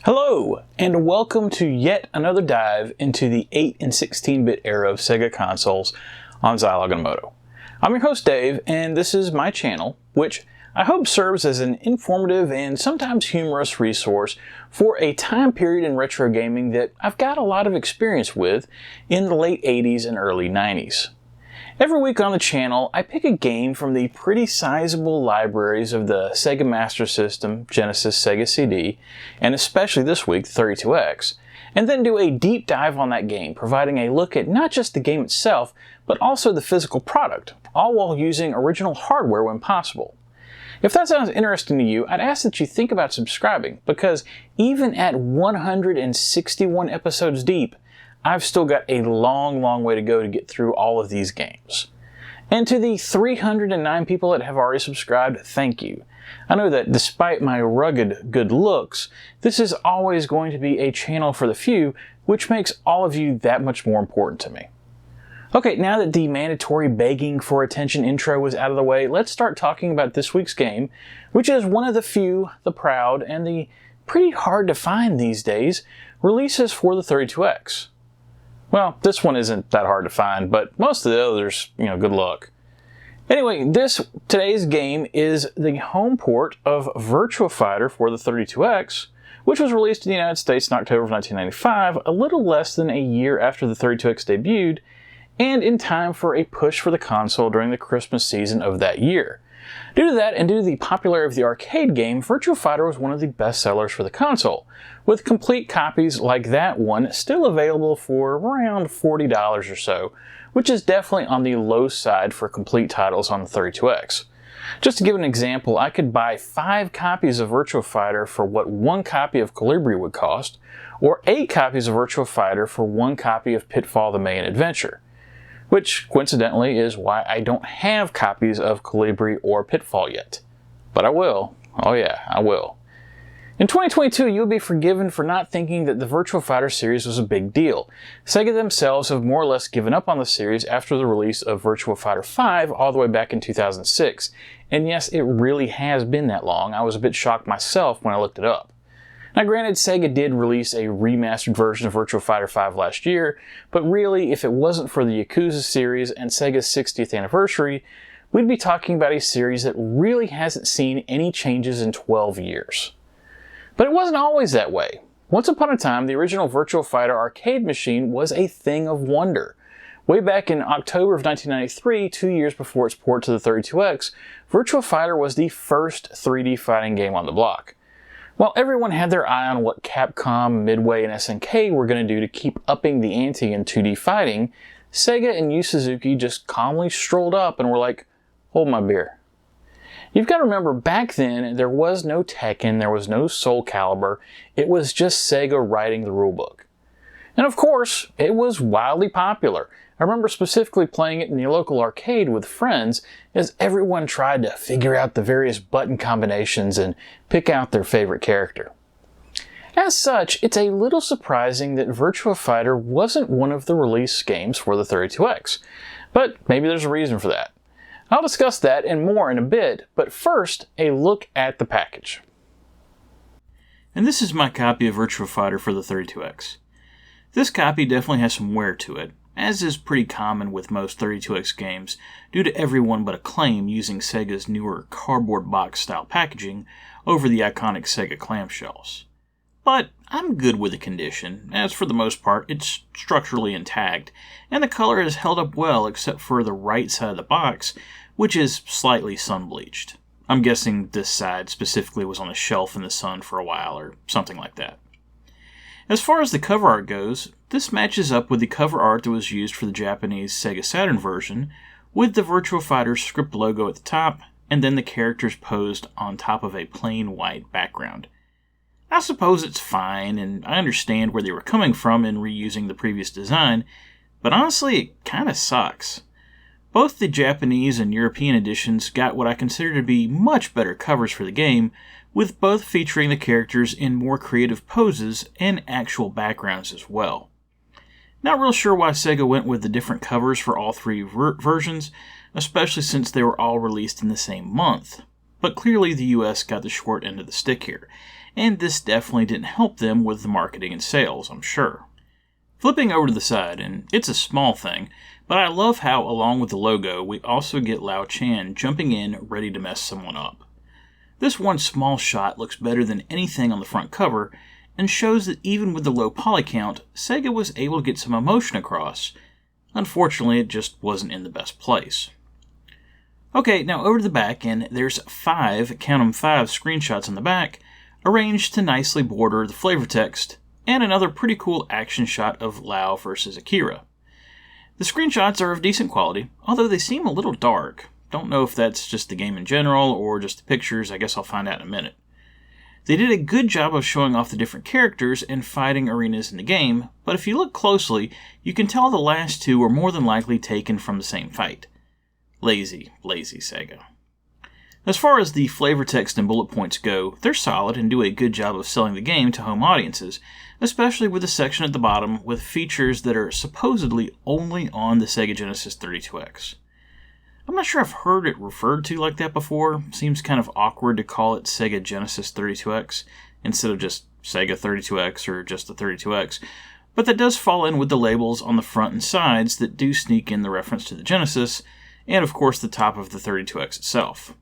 Hello, and welcome to yet another dive into the 8 and 16-bit era of Sega consoles on Zilog and Moto. I'm your host Dave, and this is my channel, which I hope serves as an informative and sometimes humorous resource for a time period in retro gaming that I've got a lot of experience with in the late 80s and early 90s. Every week on the channel, I pick a game from the pretty sizable libraries of the Sega Master System, Genesis, Sega CD, and especially this week, the 32X, and then do a deep dive on that game, providing a look at not just the game itself, but also the physical product, all while using original hardware when possible. If that sounds interesting to you, I'd ask that you think about subscribing, because even at 161 episodes deep, I've still got a long way to go to get through all of these games. And to the 309 people that have already subscribed, thank you. I know that despite my rugged good looks, this is always going to be a channel for the few, which makes all of you that much more important to me. Okay, now that the mandatory begging for attention intro was out of the way, let's start talking about this week's game, which is one of the few, the proud, and the pretty hard to find these days, releases for the 32X. Well, this one isn't that hard to find, but most of the others, good luck. Anyway, today's game is the home port of Virtua Fighter for the 32X, which was released in the United States in October of 1995, a little less than a year after the 32X debuted, and in time for a push for the console during the Christmas season of that year. Due to that, and due to the popularity of the arcade game, Virtua Fighter was one of the best sellers for the console, with complete copies like that one still available for around $40 or so, which is definitely on the low side for complete titles on the 32X. Just to give an example, I could buy 5 copies of Virtua Fighter for what 1 copy of Colibri would cost, or 8 copies of Virtua Fighter for 1 copy of Pitfall the Main Adventure. Which, coincidentally, is why I don't have copies of Colibri or Pitfall yet. But I will. Oh yeah, I will. In 2022, you'll be forgiven for not thinking that the Virtua Fighter series was a big deal. Sega themselves have more or less given up on the series after the release of Virtua Fighter 5 all the way back in 2006. And yes, it really has been that long. I was a bit shocked myself when I looked it up. Now granted, Sega did release a remastered version of Virtua Fighter 5 last year, but really, if it wasn't for the Yakuza series and Sega's 60th anniversary, we'd be talking about a series that really hasn't seen any changes in 12 years. But it wasn't always that way. Once upon a time, the original Virtua Fighter arcade machine was a thing of wonder. Way back in October of 1993, 2 years before its port to the 32X, Virtua Fighter was the first 3D fighting game on the block. While everyone had their eye on what Capcom, Midway, and SNK were going to do to keep upping the ante in 2D fighting, Sega and Yu Suzuki just calmly strolled up and were like, hold my beer. You've got to remember, back then, there was no Tekken, there was no Soul Calibur, it was just Sega writing the rulebook. And of course, it was wildly popular. I remember specifically playing it in the local arcade with friends as everyone tried to figure out the various button combinations and pick out their favorite character. As such, it's a little surprising that Virtua Fighter wasn't one of the release games for the 32X, but maybe there's a reason for that. I'll discuss that and more in a bit, but first, a look at the package. And this is my copy of Virtua Fighter for the 32X. This copy definitely has some wear to it, as is pretty common with most 32X games, due to everyone but Acclaim using Sega's newer cardboard box style packaging over the iconic Sega clamshells. But I'm good with the condition, as for the most part it's structurally intact, and the color has held up well except for the right side of the box, which is slightly sun-bleached. I'm guessing this side specifically was on a shelf in the sun for a while or something like that. As far as the cover art goes, this matches up with the cover art that was used for the Japanese Sega Saturn version, with the Virtua Fighter script logo at the top, and then the characters posed on top of a plain white background. I suppose it's fine, and I understand where they were coming from in reusing the previous design, but honestly, it kinda sucks. Both the Japanese and European editions got what I consider to be much better covers for the game, with both featuring the characters in more creative poses and actual backgrounds as well. Not real sure why Sega went with the different covers for all 3 versions, especially since they were all released in the same month. but clearly the US got the short end of the stick here, and this definitely didn't help them with the marketing and sales, I'm sure. Flipping over to the side, and it's a small thing, but I love how, along with the logo, we also get Lao Chan jumping in ready to mess someone up. This one small shot looks better than anything on the front cover, and shows that even with the low poly count, Sega was able to get some emotion across. Unfortunately, it just wasn't in the best place. Okay, now over to the back, and there's 5, count 'em 5 screenshots on the back, arranged to nicely border the flavor text, and another pretty cool action shot of Lao versus Akira. The screenshots are of decent quality, although they seem a little dark. Don't know if that's just the game in general, or just the pictures. I guess I'll find out in a minute. They did a good job of showing off the different characters and fighting arenas in the game, but if you look closely, you can tell the last 2 are more than likely taken from the same fight. Lazy Sega. As far as the flavor text and bullet points go, they're solid and do a good job of selling the game to home audiences, especially with the section at the bottom with features that are supposedly only on the Sega Genesis 32X. I'm not sure I've heard it referred to like that before. Seems kind of awkward to call it Sega Genesis 32X instead of just Sega 32X or just the 32X, but that does fall in with the labels on the front and sides that do sneak in the reference to the Genesis, and of course the top of the 32X itself.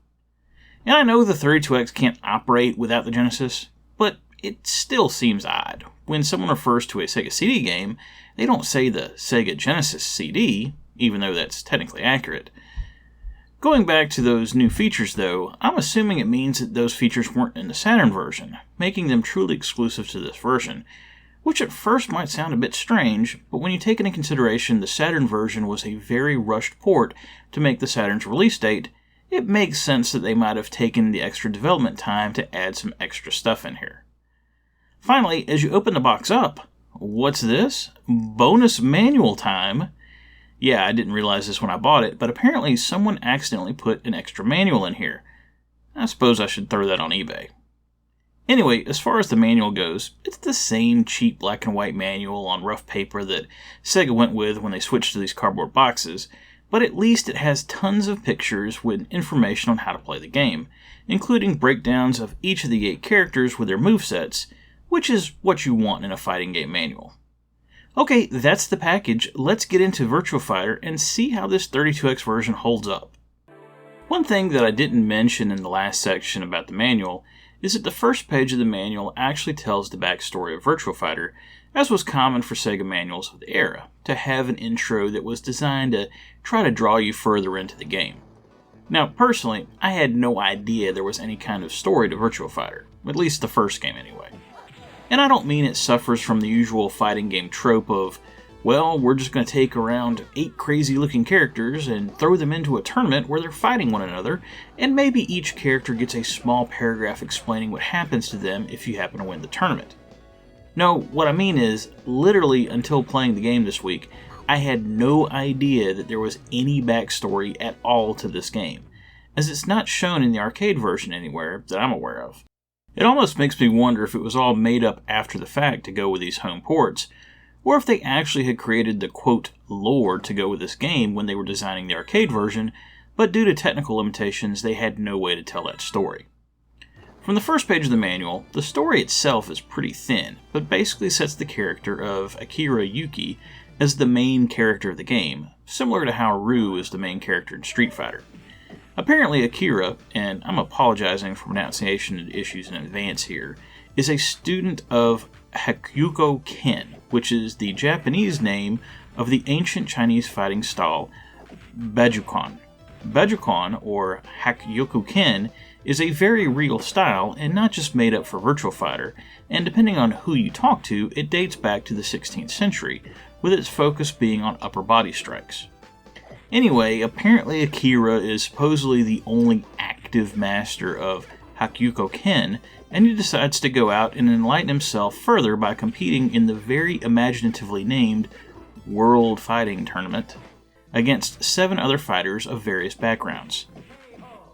And I know the 32X can't operate without the Genesis, but it still seems odd. When someone refers to a Sega CD game, they don't say the Sega Genesis CD, even though that's technically accurate. Going back to those new features though, I'm assuming it means that those features weren't in the Saturn version, making them truly exclusive to this version, which at first might sound a bit strange, but when you take into consideration the Saturn version was a very rushed port to make the Saturn's release date, it makes sense that they might have taken the extra development time to add some extra stuff in here. Finally, as you open the box up, what's this? Bonus manual time? Yeah, I didn't realize this when I bought it, but apparently someone accidentally put an extra manual in here. I suppose I should throw that on eBay. Anyway, as far as the manual goes, it's the same cheap black and white manual on rough paper that Sega went with when they switched to these cardboard boxes, but at least it has tons of pictures with information on how to play the game, including breakdowns of each of the 8 characters with their movesets, which is what you want in a fighting game manual. Okay, that's the package. Let's get into Virtua Fighter and see how this 32X version holds up. One thing that I didn't mention in the last section about the manual is that the first page of the manual actually tells the backstory of Virtua Fighter, as was common for Sega manuals of the era, to have an intro that was designed to try to draw you further into the game. Now, personally, I had no idea there was any kind of story to Virtua Fighter, at least the first game anyway. And I don't mean it suffers from the usual fighting game trope of, well, we're just going to take around 8 crazy looking characters and throw them into a tournament where they're fighting one another, and maybe each character gets a small paragraph explaining what happens to them if you happen to win the tournament. No, what I mean is, literally until playing the game this week, I had no idea that there was any backstory at all to this game, as it's not shown in the arcade version anywhere that I'm aware of. It almost makes me wonder if it was all made up after the fact to go with these home ports, or if they actually had created the quote lore to go with this game when they were designing the arcade version, but due to technical limitations they had no way to tell that story. From the first page of the manual, the story itself is pretty thin, but basically sets the character of Akira Yuki as the main character of the game, similar to how Ryu is the main character in Street Fighter. Apparently Akira, and I'm apologizing for pronunciation issues in advance here, is a student of Hakyuko Ken, which is the Japanese name of the ancient Chinese fighting style Bajukan. Bajukan, or Hakyuko Ken, is a very real style and not just made up for Virtua Fighter, and depending on who you talk to, it dates back to the 16th century, with its focus being on upper body strikes. Anyway, apparently Akira is supposedly the only active master of Hakyuko Ken, and he decides to go out and enlighten himself further by competing in the very imaginatively named World Fighting Tournament against 7 other fighters of various backgrounds.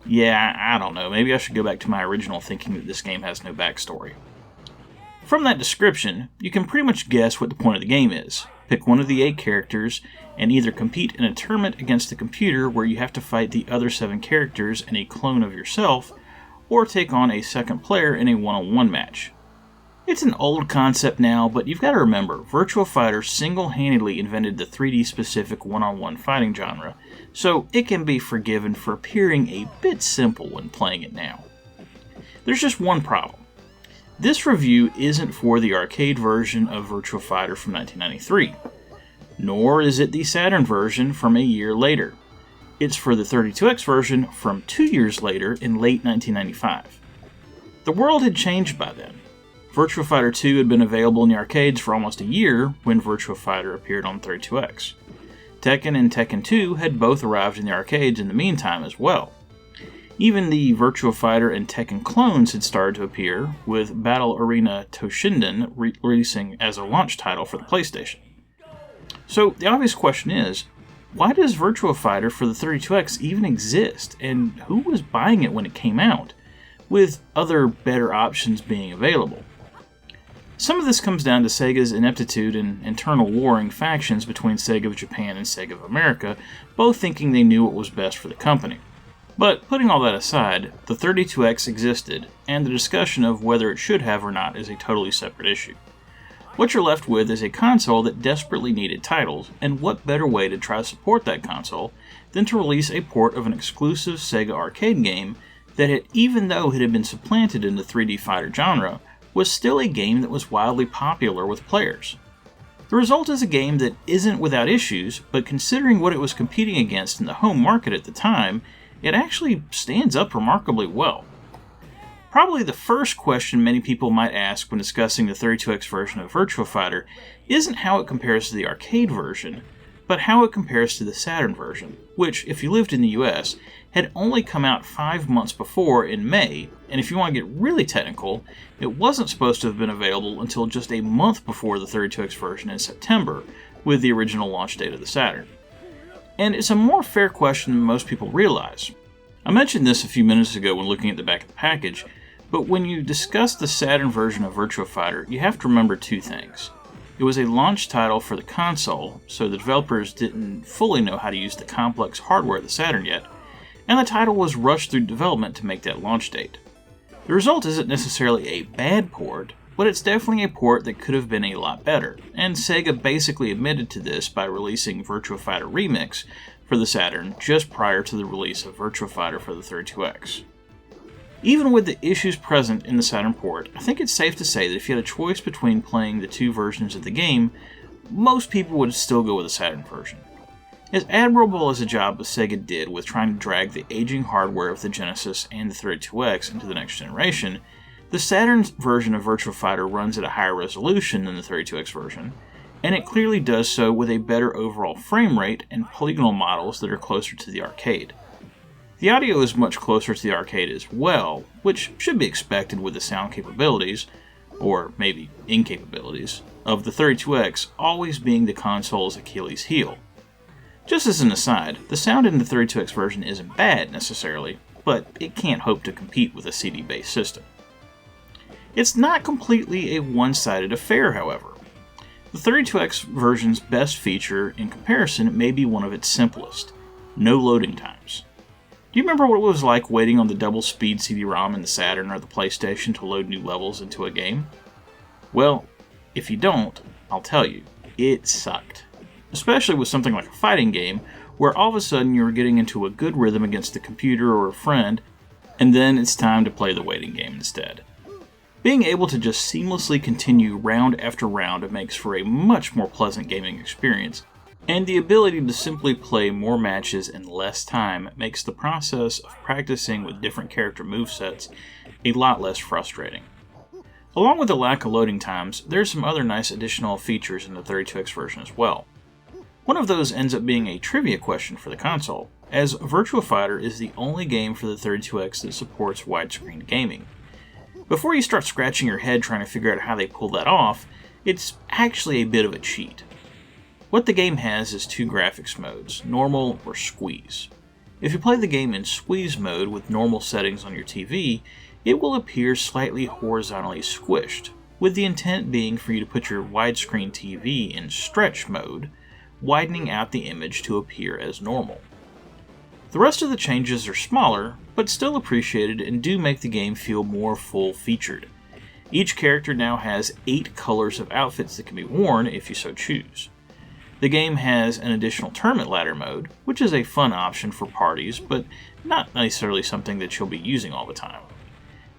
Yeah, I don't know, maybe I should go back to my original thinking that this game has no backstory. From that description, you can pretty much guess what the point of the game is. Pick one of the 8 characters, and either compete in a tournament against the computer where you have to fight the other 7 characters and a clone of yourself, or take on a second player in a one-on-one match. It's an old concept now, but you've got to remember, Virtua Fighter single-handedly invented the 3D-specific one-on-one fighting genre, so it can be forgiven for appearing a bit simple when playing it now. There's just one problem. This review isn't for the arcade version of Virtua Fighter from 1993, nor is it the Saturn version from a year later. It's for the 32X version from 2 years later in late 1995. The world had changed by then. Virtua Fighter 2 had been available in the arcades for almost a year when Virtua Fighter appeared on 32X. Tekken and Tekken 2 had both arrived in the arcades in the meantime as well. Even the Virtua Fighter and Tekken clones had started to appear, with Battle Arena Toshinden releasing as a launch title for the PlayStation. So the obvious question is, why does Virtua Fighter for the 32X even exist, and who was buying it when it came out, with other better options being available? Some of this comes down to Sega's ineptitude and internal warring factions between Sega of Japan and Sega of America, both thinking they knew what was best for the company. But putting all that aside, the 32X existed, and the discussion of whether it should have or not is a totally separate issue. What you're left with is a console that desperately needed titles, and what better way to try to support that console than to release a port of an exclusive Sega arcade game that, even though it had been supplanted in the 3D fighter genre, was still a game that was wildly popular with players. The result is a game that isn't without issues, but considering what it was competing against in the home market at the time, it actually stands up remarkably well. Probably the first question many people might ask when discussing the 32X version of Virtua Fighter isn't how it compares to the arcade version, but how it compares to the Saturn version, which, if you lived in the US, had only come out 5 months before in May, and if you want to get really technical, it wasn't supposed to have been available until just a month before the 32X version in September, with the original launch date of the Saturn. And it's a more fair question than most people realize. I mentioned this a few minutes ago when looking at the back of the package, but when you discuss the Saturn version of Virtua Fighter, you have to remember two things. It was a launch title for the console, so the developers didn't fully know how to use the complex hardware of the Saturn yet, and the title was rushed through development to make that launch date. The result isn't necessarily a bad port, but it's definitely a port that could have been a lot better, and Sega basically admitted to this by releasing Virtua Fighter Remix for the Saturn just prior to the release of Virtua Fighter for the 32X. Even with the issues present in the Saturn port, I think it's safe to say that if you had a choice between playing the two versions of the game, most people would still go with the Saturn version. As admirable as a job as Sega did with trying to drag the aging hardware of the Genesis and the 32X into the next generation, the Saturn's version of Virtua Fighter runs at a higher resolution than the 32X version, and it clearly does so with a better overall frame rate and polygonal models that are closer to the arcade. The audio is much closer to the arcade as well, which should be expected with the sound capabilities, or maybe incapabilities, of the 32X always being the console's Achilles heel. Just as an aside, the sound in the 32X version isn't bad necessarily, but it can't hope to compete with a CD-based system. It's not completely a one-sided affair, however. The 32X version's best feature in comparison may be one of its simplest: no loading times. Do you remember what it was like waiting on the double-speed CD-ROM in the Saturn or the PlayStation to load new levels into a game? Well, if you don't, I'll tell you, it sucked. Especially with something like a fighting game, where all of a sudden you were getting into a good rhythm against a computer or a friend, and then it's time to play the waiting game instead. Being able to just seamlessly continue round after round makes for a much more pleasant gaming experience, and the ability to simply play more matches in less time makes the process of practicing with different character movesets a lot less frustrating. Along with the lack of loading times, there's some other nice additional features in the 32X version as well. One of those ends up being a trivia question for the console, as Virtua Fighter is the only game for the 32X that supports widescreen gaming. Before you start scratching your head trying to figure out how they pull that off, it's actually a bit of a cheat. What the game has is two graphics modes, normal or squeeze. If you play the game in squeeze mode with normal settings on your TV, it will appear slightly horizontally squished, with the intent being for you to put your widescreen TV in stretch mode, widening out the image to appear as normal. The rest of the changes are smaller, but still appreciated and do make the game feel more full-featured. Each character now has 8 colors of outfits that can be worn if you so choose. The game has an additional tournament ladder mode, which is a fun option for parties, but not necessarily something that you'll be using all the time.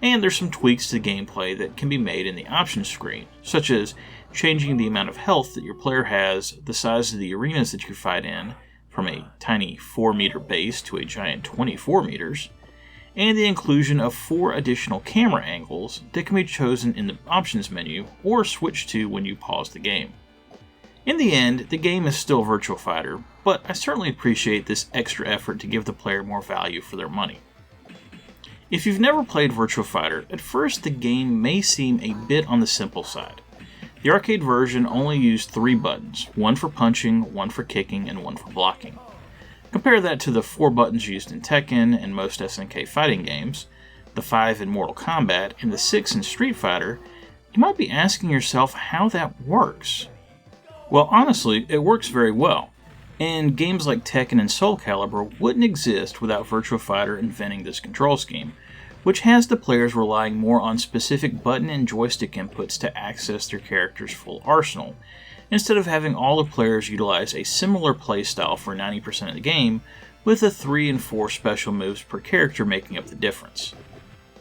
And there's some tweaks to the gameplay that can be made in the options screen, such as changing the amount of health that your player has, the size of the arenas that you fight in, from a tiny 4-meter base to a giant 24 meters, and the inclusion of 4 additional camera angles that can be chosen in the options menu or switched to when you pause the game. In the end, the game is still Virtua Fighter, but I certainly appreciate this extra effort to give the player more value for their money. If you've never played Virtua Fighter, at first the game may seem a bit on the simple side. The arcade version only used 3 buttons, one for punching, one for kicking, and one for blocking. Compare that to the 4 buttons used in Tekken and most SNK fighting games, the 5 in Mortal Kombat, and the 6 in Street Fighter. You might be asking yourself how that works. Well, honestly, it works very well, and games like Tekken and Soul Calibur wouldn't exist without Virtua Fighter inventing this control scheme, which has the players relying more on specific button and joystick inputs to access their character's full arsenal, instead of having all the players utilize a similar playstyle for 90% of the game, with the 3 and 4 special moves per character making up the difference.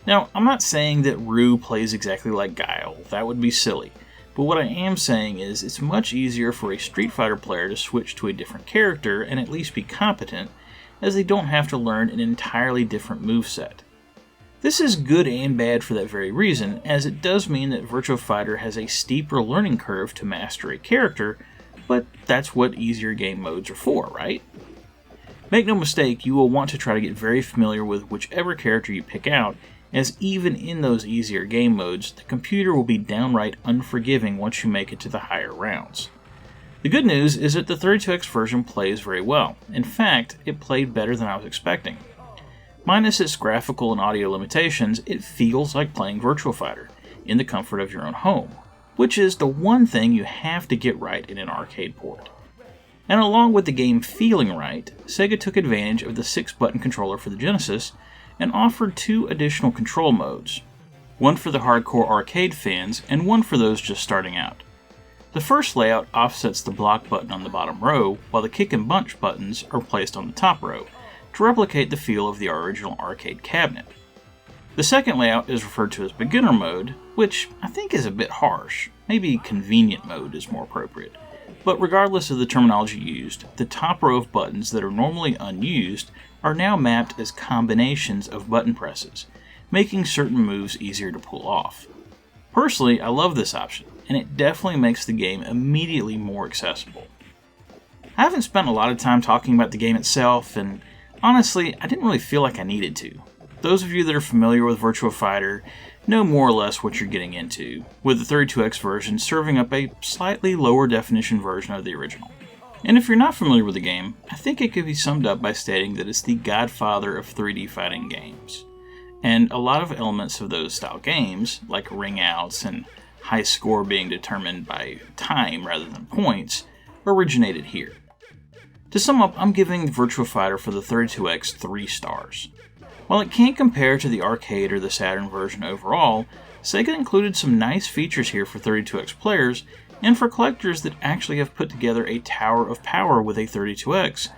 Now, I'm not saying that Ryu plays exactly like Guile, that would be silly, but what I am saying is it's much easier for a Street Fighter player to switch to a different character and at least be competent, as they don't have to learn an entirely different moveset. This is good and bad for that very reason, as it does mean that Virtua Fighter has a steeper learning curve to master a character, but that's what easier game modes are for, right? Make no mistake, you will want to try to get very familiar with whichever character you pick out, as even in those easier game modes, the computer will be downright unforgiving once you make it to the higher rounds. The good news is that the 32X version plays very well. In fact, it played better than I was expecting. Minus its graphical and audio limitations, it feels like playing Virtua Fighter in the comfort of your own home, which is the one thing you have to get right in an arcade port. And along with the game feeling right, Sega took advantage of the 6-button controller for the Genesis and offered 2 additional control modes, one for the hardcore arcade fans and one for those just starting out. The first layout offsets the block button on the bottom row, while the kick and punch buttons are placed on the top row, to replicate the feel of the original arcade cabinet. The second layout is referred to as beginner mode, which I think is a bit harsh. Maybe convenient mode is more appropriate. But regardless of the terminology used, the top row of buttons that are normally unused are now mapped as combinations of button presses, making certain moves easier to pull off. Personally, I love this option, and it definitely makes the game immediately more accessible. I haven't spent a lot of time talking about the game itself, and honestly, I didn't really feel like I needed to. Those of you that are familiar with Virtua Fighter know more or less what you're getting into, with the 32X version serving up a slightly lower definition version of the original. And if you're not familiar with the game, I think it could be summed up by stating that it's the godfather of 3D fighting games. And a lot of elements of those style games, like ring outs and high score being determined by time rather than points, originated here. To sum up, I'm giving Virtua Fighter for the 32X 3 stars. While it can't compare to the arcade or the Saturn version overall, Sega included some nice features here for 32X players, and for collectors that actually have put together a tower of power with a 32X,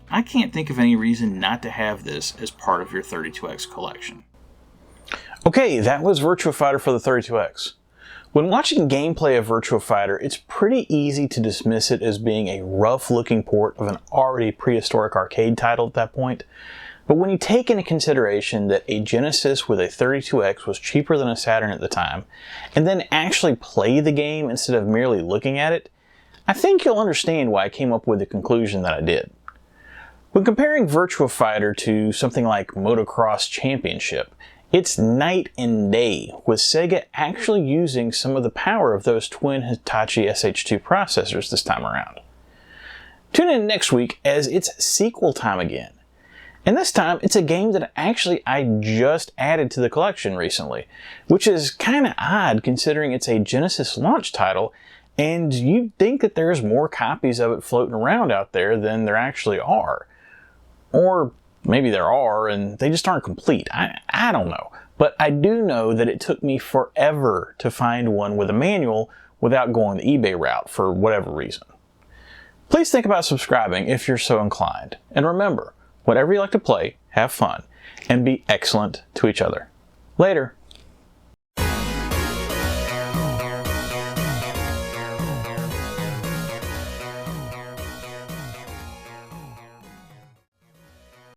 I can't think of any reason not to have this as part of your 32X collection. Okay, that was Virtua Fighter for the 32X. When watching gameplay of Virtua Fighter, it's pretty easy to dismiss it as being a rough-looking port of an already prehistoric arcade title at that point. But when you take into consideration that a Genesis with a 32X was cheaper than a Saturn at the time, and then actually play the game instead of merely looking at it, I think you'll understand why I came up with the conclusion that I did. When comparing Virtua Fighter to something like Motocross Championship, it's night and day, with Sega actually using some of the power of those twin Hitachi SH2 processors this time around. Tune in next week as it's sequel time again. And this time, it's a game that I just added to the collection recently, which is kind of odd considering it's a Genesis launch title, and you'd think that there's more copies of it floating around out there than there actually are. Or maybe there are, and they just aren't complete. I don't know. But I do know that it took me forever to find one with a manual without going the eBay route for whatever reason. Please think about subscribing if you're so inclined. And remember, whatever you like to play, have fun, and be excellent to each other. Later.